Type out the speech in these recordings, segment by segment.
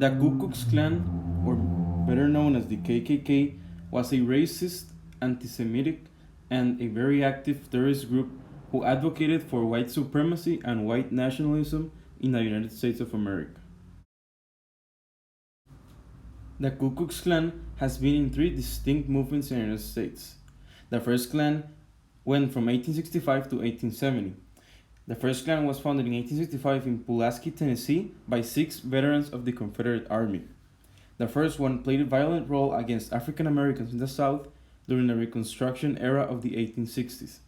The Ku Klux Klan, or better known as the KKK, was a racist, anti Semitic, and a very active terrorist group who advocated for white supremacy and white nationalism in the United States of America. The Ku Klux Klan has been in three distinct movements in the United States. The first Klan went from 1865 to 1870. The first Klan was founded in 1865 in Pulaski, Tennessee, by 6 veterans of the Confederate Army. The first one played a violent role against African Americans in the South during the Reconstruction era of the 1860s.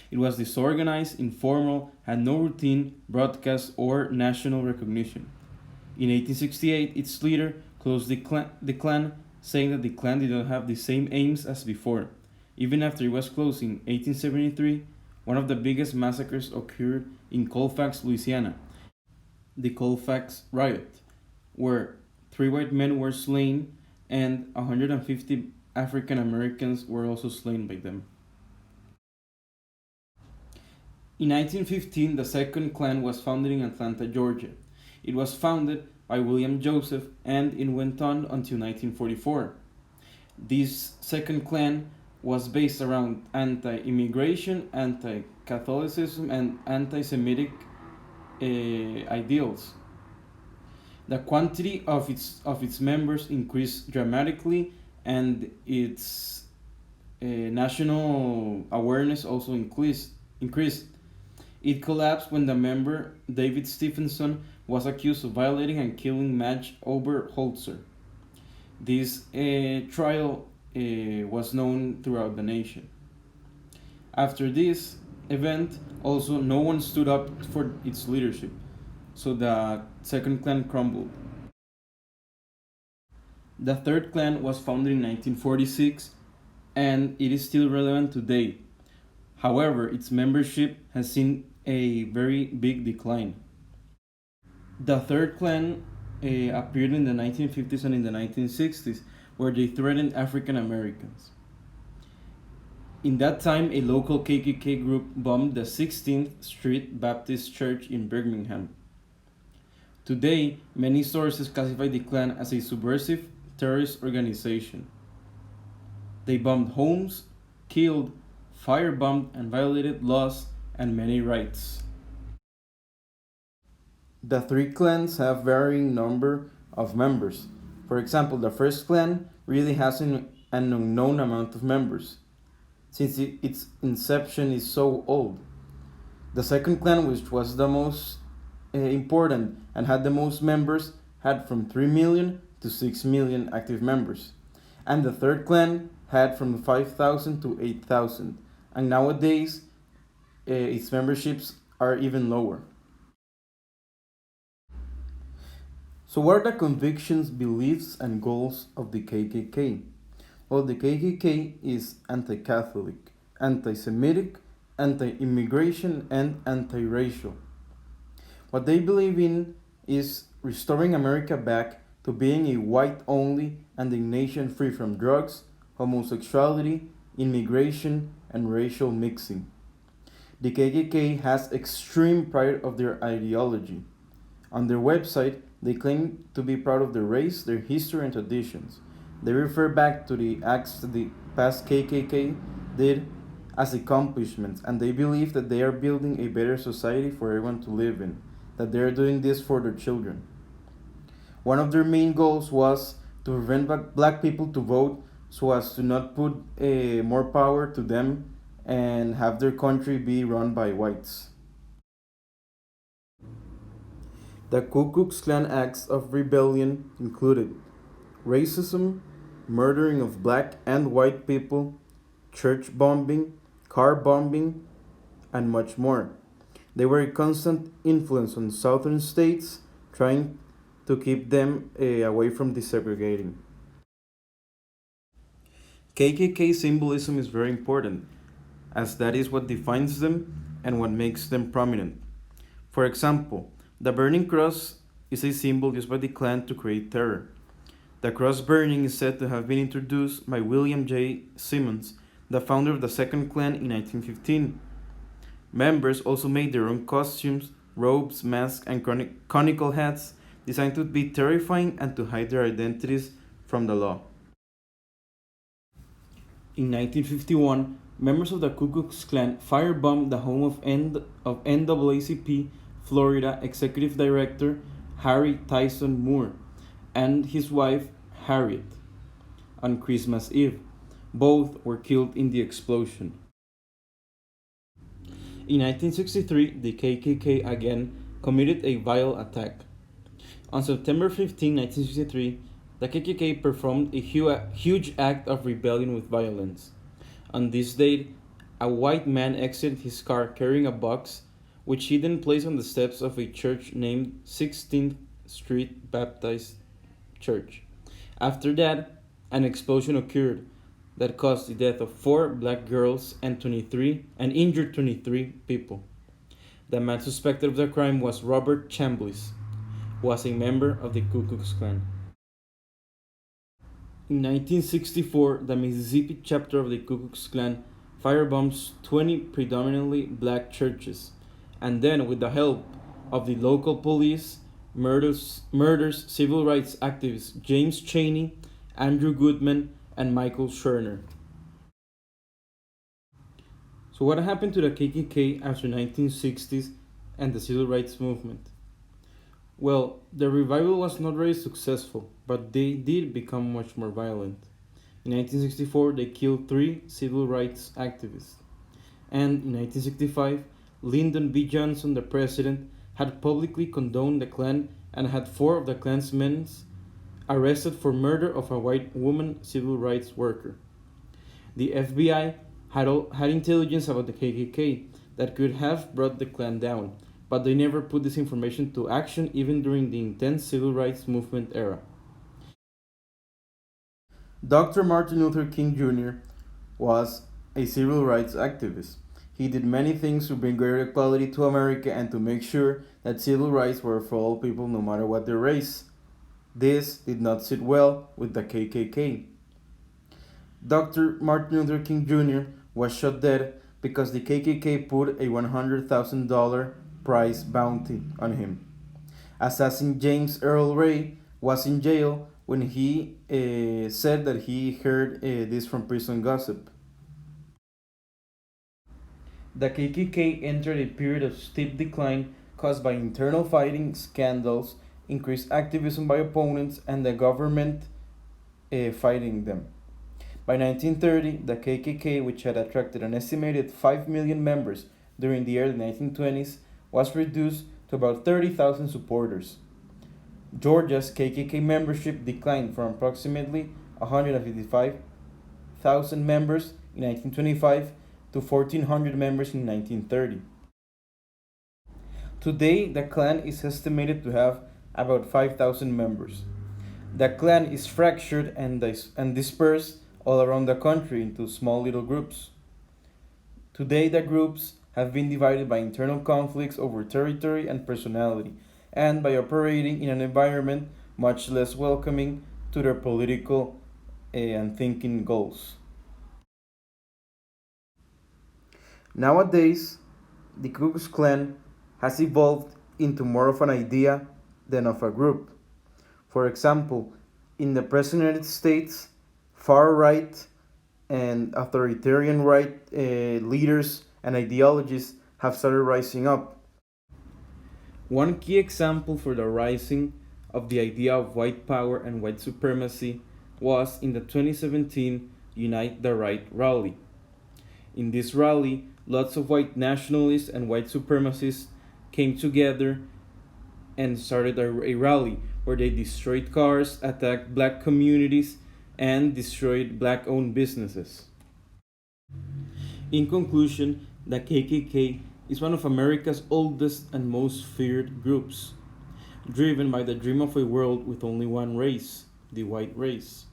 It was disorganized, informal, had no routine, broadcast, or national recognition. In 1868, its leader closed the Klan, saying that the Klan did not have the same aims as before. Even after it was closed in 1873, one of the biggest massacres occurred in Colfax, Louisiana, the Colfax Riot, where 3 white men were slain and 150 African Americans were also slain by them. In 1915, the second Klan was founded in Atlanta, Georgia. It was founded by William Joseph and it went on until 1944. This second Klan was based around anti-immigration, anti-Catholicism, and anti-Semitic ideals. The quantity of its members increased dramatically, and its national awareness also increased. It collapsed when the member David Stephenson was accused of violating and killing Madge Oberholzer. This trial was known throughout the nation. After this event, also no one stood up for its leadership, so the second Klan crumbled. The third Klan was founded in 1946 and it is still relevant today. However, its membership has seen a very big decline. The third Klan appeared in the 1950s and in the 1960s, where they threatened African Americans. In that time, a local KKK group bombed the 16th Street Baptist Church in Birmingham. Today, many sources classify the Klan as a subversive terrorist organization. They bombed homes, killed, firebombed, and violated laws and many rights. The three clans have varying number of members. For example, the first Klan really has an unknown amount of members, since its inception is so old. The second Klan, which was the most important and had the most members, had from 3 million to 6 million active members. And the third Klan had from 5,000 to 8,000. And nowadays, its memberships are even lower. So, what are the convictions, beliefs, and goals of the KKK? Well, the KKK is anti Catholic, anti Semitic, anti immigration, and anti racial. What they believe in is restoring America back to being a white only and a nation free from drugs, homosexuality, immigration, and racial mixing. The KKK has extreme pride of their ideology. On their website, they claim to be proud of their race, their history, and traditions. They refer back to the acts that the past KKK did as accomplishments, and they believe that they are building a better society for everyone to live in, that they are doing this for their children. One of their main goals was to prevent black people to vote so as to not put more power to them and have their country be run by whites. The Ku Klux Klan acts of rebellion included racism, murdering of black and white people, church bombing, car bombing, and much more. They were a constant influence on southern states, trying to keep them away from desegregating. KKK symbolism is very important, as that is what defines them and what makes them prominent. For example, the burning cross is a symbol used by the Klan to create terror. The cross burning is said to have been introduced by William J. Simmons, the founder of the Second Klan, in 1915. Members also made their own costumes, robes, masks, and conical hats designed to be terrifying and to hide their identities from the law. In 1951, members of the Ku Klux Klan firebombed the home of NAACP Florida Executive Director Harry Tyson Moore and his wife Harriet on Christmas Eve. Both were killed in the explosion. In 1963, the KKK again committed a vile attack. On September 15, 1963, the KKK performed a huge act of rebellion with violence. On this date, a white man exited his car carrying a box, which he then placed on the steps of a church named 16th Street Baptist Church. After that, an explosion occurred that caused the death of 4 black girls and injured 23 people. The man suspected of the crime was Robert Chambliss, who was a member of the Ku Klux Klan. In 1964, the Mississippi chapter of the Ku Klux Klan firebombs 20 predominantly black churches, and then, with the help of the local police, murders civil rights activists James Chaney, Andrew Goodman, and Michael Sherner. So what happened to the KKK after 1960s and the civil rights movement? Well, the revival was not very successful, but they did become much more violent. In 1964, they killed 3 civil rights activists. And in 1965, Lyndon B. Johnson, the president, had publicly condoned the Klan and had 4 of the Klansmen arrested for murder of a white woman civil rights worker. The FBI had intelligence about the KKK that could have brought the Klan down, but they never put this information to action even during the intense civil rights movement era. Dr. Martin Luther King Jr. was a civil rights activist. He did many things to bring greater equality to America and to make sure that civil rights were for all people no matter what their race. This did not sit well with the KKK. Dr. Martin Luther King Jr. was shot dead because the KKK put a $100,000 prize bounty on him. Assassin James Earl Ray was in jail when he said that he heard this from prison gossip. The KKK entered a period of steep decline caused by internal fighting, scandals, increased activism by opponents, and the government fighting them. By 1930, the KKK, which had attracted an estimated 5 million members during the early 1920s, was reduced to about 30,000 supporters. Georgia's KKK membership declined from approximately 155,000 members in 1925 to 1,400 members in 1930. Today, the Klan is estimated to have about 5,000 members. The Klan is fractured and dispersed all around the country into small little groups. Today, the groups have been divided by internal conflicts over territory and personality, and by operating in an environment much less welcoming to their political and thinking goals. Nowadays, the Ku Klux Klan has evolved into more of an idea than of a group. For example, in the present United States, far-right and authoritarian right leaders and ideologies have started rising up. One key example for the rising of the idea of white power and white supremacy was in the 2017 Unite the Right rally. In this rally, lots of white nationalists and white supremacists came together and started a rally where they destroyed cars, attacked black communities, and destroyed black-owned businesses. In conclusion, the KKK is one of America's oldest and most feared groups, driven by the dream of a world with only one race, the white race.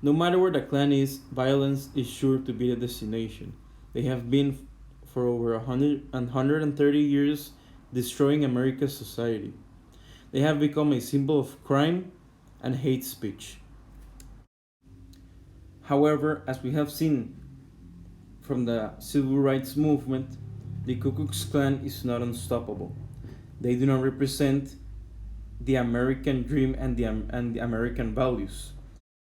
No matter where the Klan is, violence is sure to be the destination. They have been for over 130 years destroying America's society. They have become a symbol of crime and hate speech. However, as we have seen from the civil rights movement, the Ku Klux Klan is not unstoppable. They do not represent the American dream and the American values.